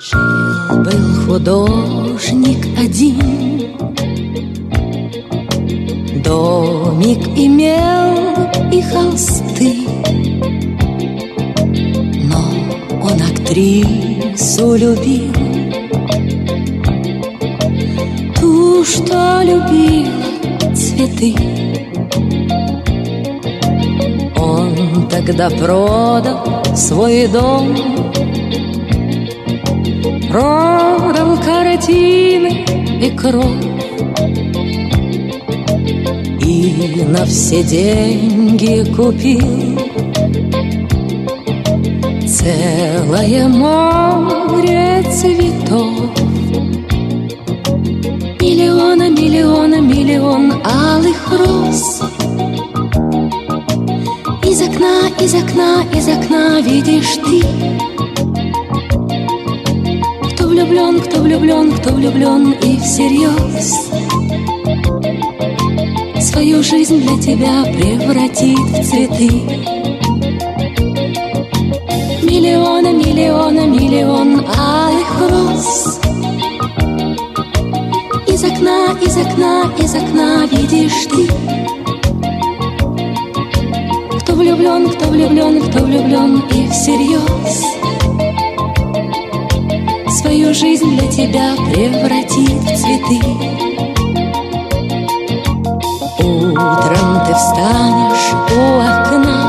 Жил-был художник один, домик имел и холсты, но он актрису любил, ту, что любила цветы. Он тогда продал свой дом, продал картины и кровь, и на все деньги купил целое море цветов. Миллиона, миллиона, миллион алых роз. Из окна, из окна, из окна видишь ты. Кто влюблен, кто влюблен, кто влюблен и всерьез свою жизнь для тебя превратит в цветы. Миллиона, миллиона, миллион алых роз. Из окна, из окна, из окна видишь ты. Кто влюблен, кто влюблен, кто влюблен и всерьез свою жизнь для тебя превратит в цветы. Утром ты встанешь у окна,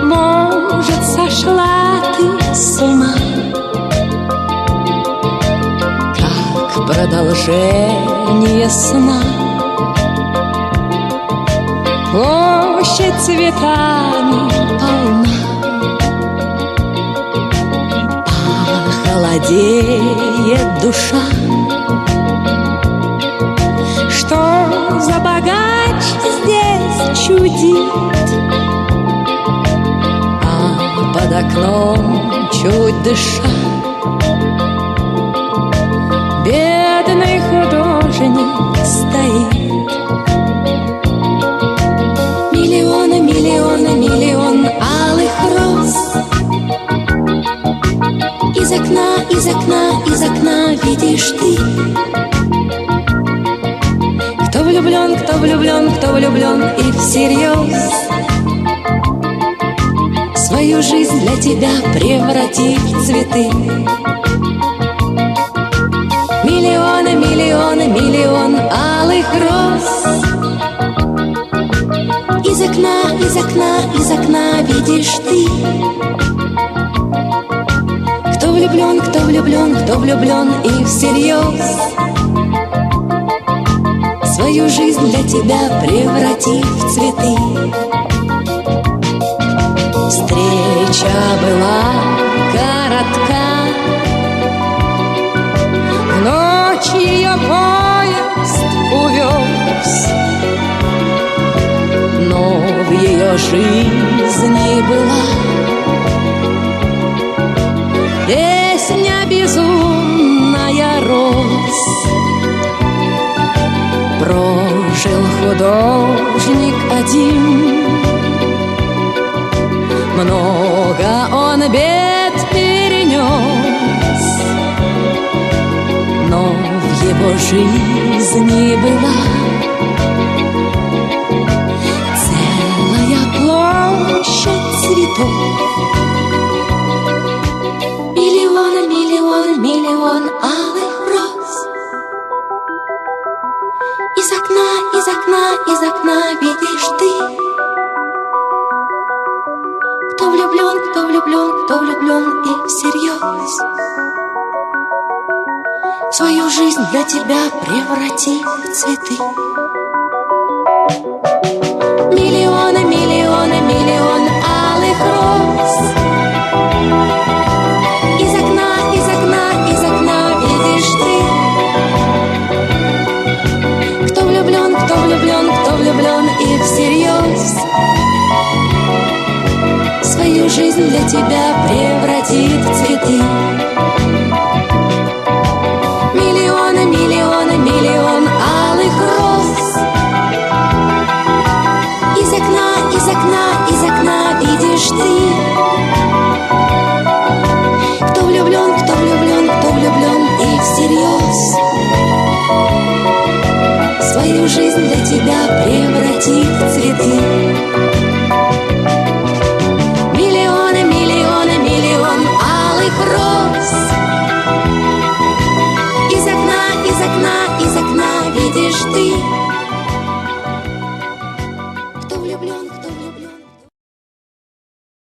может, сошла ты с ума, как продолжение сна. Площадь цветами полна, похолодеет душа. Что за богач здесь чудит, а под окном чуть дыша бедный художник стоит. Миллиона, миллиона, миллион алых роз. Из окна, из окна, из окна видишь ты. Кто влюблен, кто влюблен, кто влюблен и всерьез свою жизнь для тебя превратит в цветы. Миллиона, миллиона, миллион алых роз. Из окна, из окна, из окна видишь ты. Кто влюблен, кто влюблен, кто влюблен и всерьез свою жизнь для тебя превратит в цветы. Встреча была коротка, в ночь ее поезд увез, но в ее жизни была песня безумная роз. Прожил художник один, много он бед перенес, но в его жизни была целая площадь цветов. Миллион, миллион, миллион алых роз. Из окна, из окна, из окна видишь ты. Кто влюблен, кто влюблен, кто влюблен и всерьез свою жизнь для тебя превратит в цветы. Миллионы, миллионы, миллион алых роз. Из окна, из окна, из окна видишь ты. Кто влюблен, кто влюблен, кто влюблен и всерьез свою жизнь для тебя превратит в цветы. жизнь для тебя превратит в цветы.